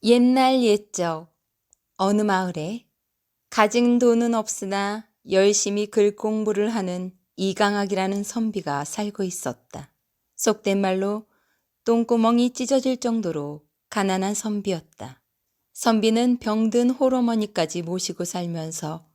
옛날 옛적 어느 마을에 가진 돈은 없으나 열심히 글 공부를 하는 이강학이라는 선비가 살고 있었다. 속된 말로 똥구멍이 찢어질 정도로 가난한 선비였다. 선비는 병든 홀어머니까지 모시고 살면서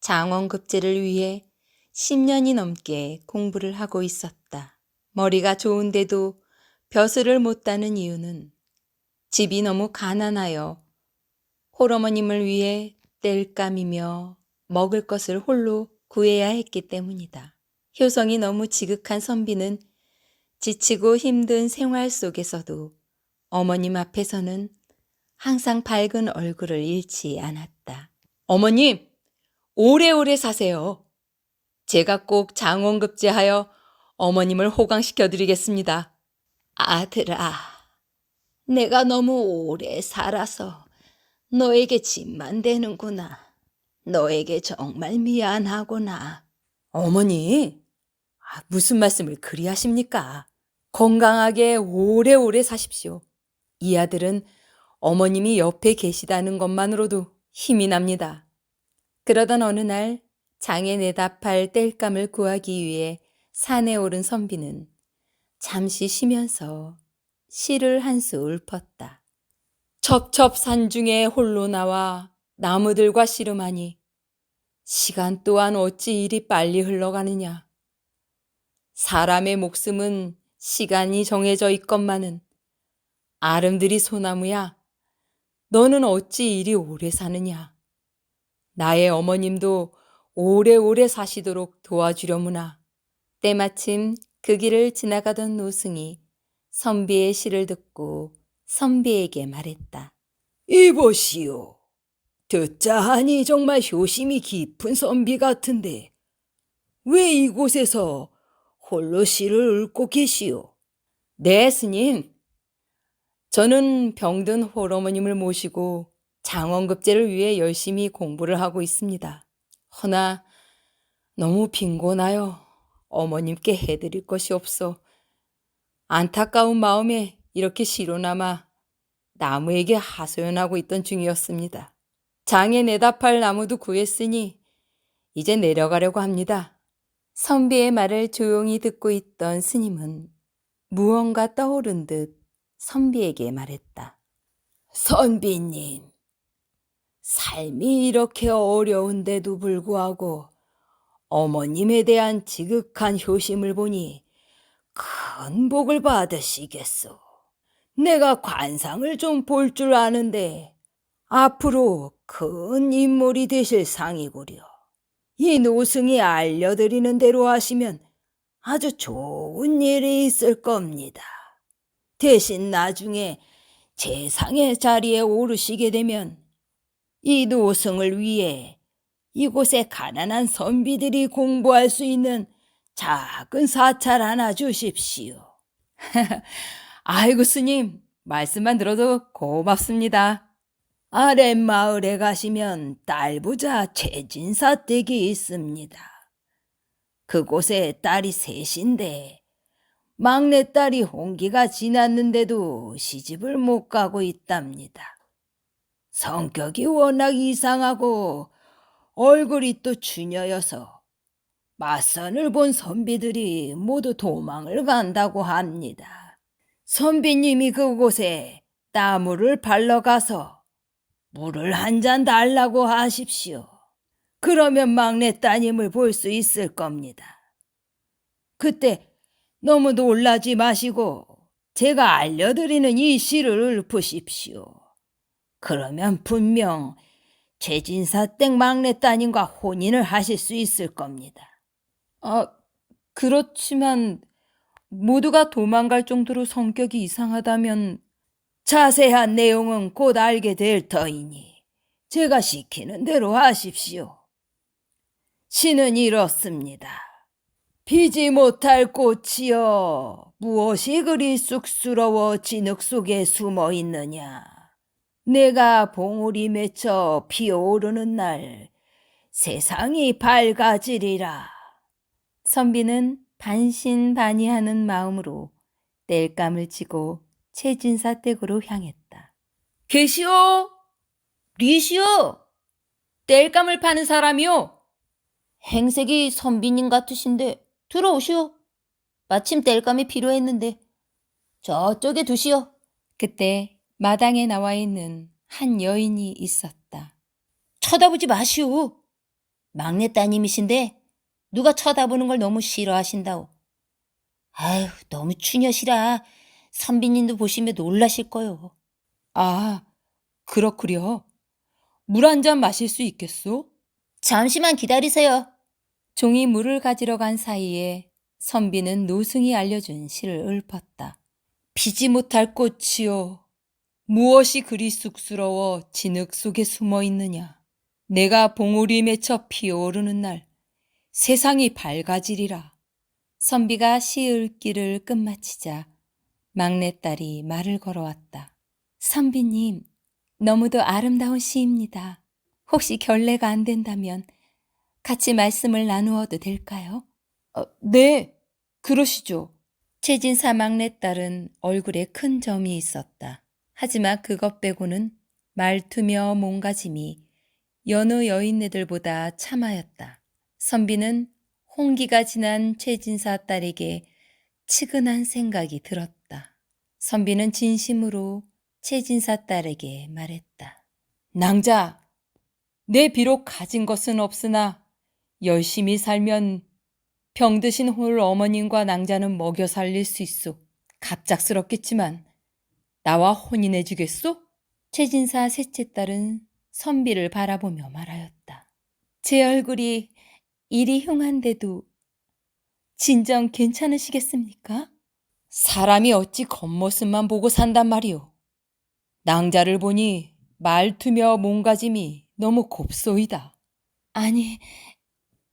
장원급제를 위해 10년이 넘게 공부를 하고 있었다. 머리가 좋은데도 벼슬을 못 따는 이유는 집이 너무 가난하여 홀어머님을 위해 땔감이며 먹을 것을 홀로 구해야 했기 때문이다. 효성이 너무 지극한 선비는 지치고 힘든 생활 속에서도 어머님 앞에서는 항상 밝은 얼굴을 잃지 않았다. 어머님, 오래오래 사세요. 제가 꼭 장원급제하여 어머님을 호강시켜 드리겠습니다. 아들아, 내가 너무 오래 살아서 너에게 짐만 되는구나. 너에게 정말 미안하구나. 어머니, 무슨 말씀을 그리 하십니까? 건강하게 오래오래 사십시오. 이 아들은 어머님이 옆에 계시다는 것만으로도 힘이 납니다. 그러던 어느 날 장에 내다팔 땔감을 구하기 위해 산에 오른 선비는 잠시 쉬면서 시를 한 수 읊었다. 첩첩산중에 홀로 나와 나무들과 씨름하니 시간 또한 어찌 이리 빨리 흘러가느냐. 사람의 목숨은 시간이 정해져 있건만은 아름드리 소나무야, 너는 어찌 이리 오래 사느냐. 나의 어머님도 오래오래 사시도록 도와주려무나. 때마침 그 길을 지나가던 노승이 선비의 시를 듣고 선비에게 말했다. 이보시오. 듣자 하니 정말 효심이 깊은 선비 같은데 왜 이곳에서 홀로 시를 읊고 계시오? 네, 스님. 저는 병든 홀어머님을 모시고 장원급제를 위해 열심히 공부를 하고 있습니다. 허나 너무 빈곤하여 어머님께 해드릴 것이 없어 안타까운 마음에 이렇게 시로나마 나무에게 하소연하고 있던 중이었습니다. 장에 내다팔 나무도 구했으니 이제 내려가려고 합니다. 선비의 말을 조용히 듣고 있던 스님은 무언가 떠오른 듯 선비에게 말했다. 선비님, 삶이 이렇게 어려운데도 불구하고 어머님에 대한 지극한 효심을 보니 큰 복을 받으시겠소. 내가 관상을 좀 볼 줄 아는데 앞으로 큰 인물이 되실 상이구려. 이 노승이 알려드리는 대로 하시면 아주 좋은 일이 있을 겁니다. 대신 나중에 재상의 자리에 오르시게 되면 이 노승을 위해 이곳에 가난한 선비들이 공부할 수 있는 작은 사찰 하나 주십시오. 아이고 스님, 말씀만 들어도 고맙습니다. 아랫마을에 가시면 딸부자 최진사 댁이 있습니다. 그곳에 딸이 셋인데 막내딸이 홍기가 지났는데도 시집을 못 가고 있답니다. 성격이 워낙 이상하고 얼굴이 또 추녀여서 맞선을 본 선비들이 모두 도망을 간다고 합니다. 선비님이 그곳에 나무를 발러 가서 물을 한 잔 달라고 하십시오. 그러면 막내 따님을 볼 수 있을 겁니다. 그때 너무 놀라지 마시고 제가 알려드리는 이 시를 읊으십시오. 그러면 분명 최진사 댁 막내 따님과 혼인을 하실 수 있을 겁니다. 그렇지만 모두가 도망갈 정도로 성격이 이상하다면 자세한 내용은 곧 알게 될 터이니 제가 시키는 대로 하십시오. 시는 이렇습니다. 피지 못할 꽃이여 무엇이 그리 쑥스러워 진흙 속에 숨어 있느냐. 내가 봉우리 맺혀 피어오르는 날 세상이 밝아지리라. 선비는 반신반의하는 마음으로 땔감을 치고 최진사 댁으로 향했다. 계시오? 리시오? 땔감을 파는 사람이요? 행색이 선비님 같으신데 들어오시오. 마침 땔감이 필요했는데 저쪽에 두시오. 그때 마당에 나와 있는 한 여인이 있었다. 쳐다보지 마시오. 막내 따님이신데 누가 쳐다보는 걸 너무 싫어하신다오. 아휴, 너무 추녀시라 선비님도 보시면 놀라실 거요. 아, 그렇구려. 물 한 잔 마실 수 있겠소? 잠시만 기다리세요. 종이 물을 가지러 간 사이에 선비는 노승이 알려준 시를 읊었다. 피지 못할 꽃이요. 무엇이 그리 쑥스러워 진흙 속에 숨어 있느냐. 내가 봉우리 맺혀 피어오르는 날 세상이 밝아지리라. 선비가 시 읊기를 끝마치자 막내딸이 말을 걸어왔다. 선비님, 너무도 아름다운 시입니다. 혹시 결례가 안 된다면 같이 말씀을 나누어도 될까요? 네, 그러시죠. 최진사 막내딸은 얼굴에 큰 점이 있었다. 하지만 그것 빼고는 말투며 몸가짐이 여느 여인네들보다 참하였다. 선비는 홍기가 지난 최진사 딸에게 측은한 생각이 들었다. 선비는 진심으로 최진사 딸에게 말했다. 낭자, 내 비록 가진 것은 없으나 열심히 살면 병드신 홀 어머님과 낭자는 먹여 살릴 수 있소. 갑작스럽겠지만 나와 혼인해 주겠소? 최진사 셋째 딸은 선비를 바라보며 말하였다. 제 얼굴이 이리 흉한데도 진정 괜찮으시겠습니까? 사람이 어찌 겉모습만 보고 산단 말이오. 낭자를 보니 말투며 몸가짐이 너무 곱소이다. 아니,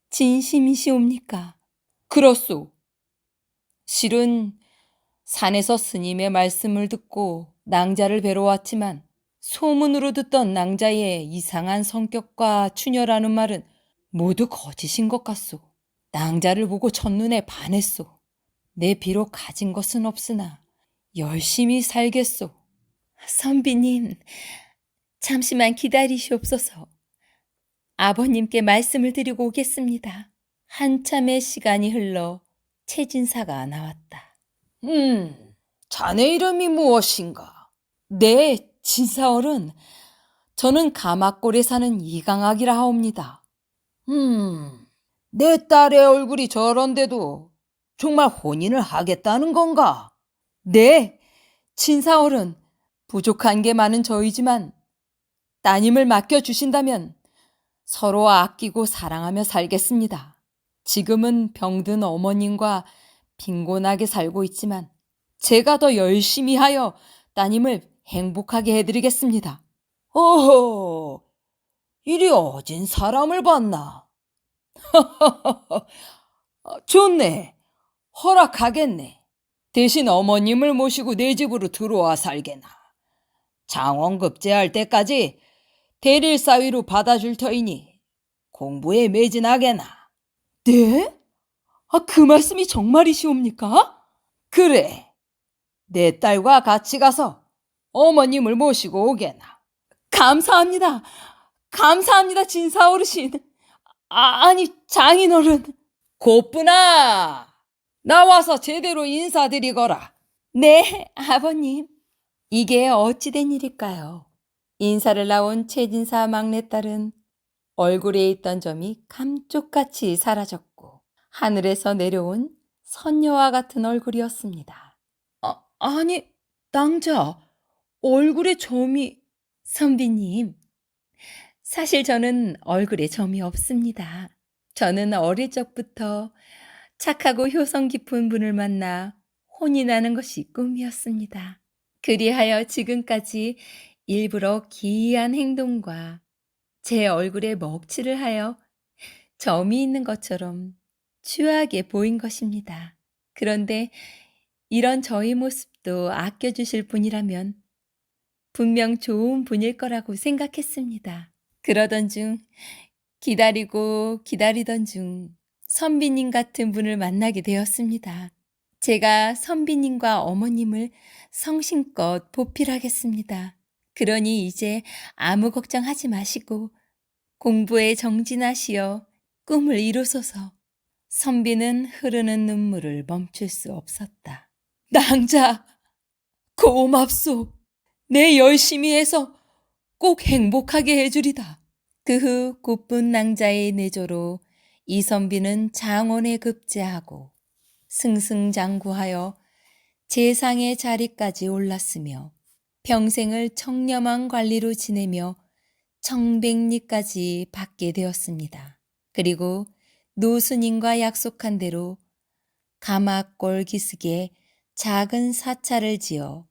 진심이시옵니까? 그렇소. 실은 산에서 스님의 말씀을 듣고 낭자를 뵈러 왔지만 소문으로 듣던 낭자의 이상한 성격과 추녀라는 말은 모두 거짓인 것 같소. 낭자를 보고 첫눈에 반했소. 내 비록 가진 것은 없으나 열심히 살겠소. 선비님, 잠시만 기다리시옵소서. 아버님께 말씀을 드리고 오겠습니다. 한참의 시간이 흘러 최진사가 나왔다. 자네 이름이 무엇인가? 네, 진사어른. 저는 가마골에 사는 이강학이라 하옵니다. 내 딸의 얼굴이 저런데도 정말 혼인을 하겠다는 건가? 네, 진사어른. 부족한 게 많은 저이지만 따님을 맡겨주신다면 서로 아끼고 사랑하며 살겠습니다. 지금은 병든 어머님과 빈곤하게 살고 있지만 제가 더 열심히 하여 따님을 행복하게 해드리겠습니다. 어허, 이리 어진 사람을 봤나? 좋네. 허락하겠네. 대신 어머님을 모시고 내 집으로 들어와 살게나. 장원급제할 때까지 대릴 사위로 받아줄 터이니 공부에 매진하게나. 네? 그 말씀이 정말이시옵니까? 그래, 내 딸과 같이 가서 어머님을 모시고 오게나. 감사합니다. 감사합니다, 진사 어르신. 아니, 장인어른. 곧부나 나와서 제대로 인사드리거라. 네, 아버님. 이게 어찌된 일일까요? 인사를 나온 최진사 막내딸은 얼굴에 있던 점이 감쪽같이 사라졌고 하늘에서 내려온 선녀와 같은 얼굴이었습니다. 아니, 낭자, 얼굴에 점이... 선비님, 사실 저는 얼굴에 점이 없습니다. 저는 어릴 적부터 착하고 효성 깊은 분을 만나 혼인하는 것이 꿈이었습니다. 그리하여 지금까지 일부러 기이한 행동과 제 얼굴에 먹칠을 하여 점이 있는 것처럼 추하게 보인 것입니다. 그런데 이런 저희 모습도 아껴주실 분이라면 분명 좋은 분일 거라고 생각했습니다. 그러던 중 기다리고 기다리던 중 선비님 같은 분을 만나게 되었습니다. 제가 선비님과 어머님을 성심껏 보필하겠습니다. 그러니 이제 아무 걱정하지 마시고 공부에 정진하시어 꿈을 이루소서. 선비는 흐르는 눈물을 멈출 수 없었다. 낭자, 고맙소. 내 열심히 해서 꼭 행복하게 해주리다. 그 후 고쁜 낭자의 내조로 이선비는 장원에 급제하고 승승장구하여 재상의 자리까지 올랐으며 평생을 청렴한 관리로 지내며 청백리까지 받게 되었습니다. 그리고 노스님과 약속한 대로 가마골 기슭에 작은 사찰을 지어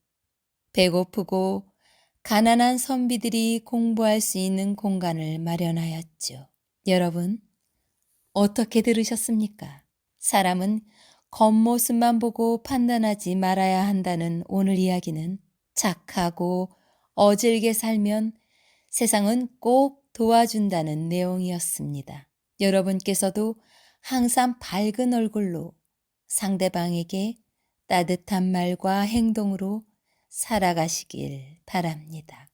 배고프고 가난한 선비들이 공부할 수 있는 공간을 마련하였죠. 여러분, 어떻게 들으셨습니까? 사람은 겉모습만 보고 판단하지 말아야 한다는 오늘 이야기는 착하고 어질게 살면 세상은 꼭 도와준다는 내용이었습니다. 여러분께서도 항상 밝은 얼굴로 상대방에게 따뜻한 말과 행동으로 살아가시길 바랍니다.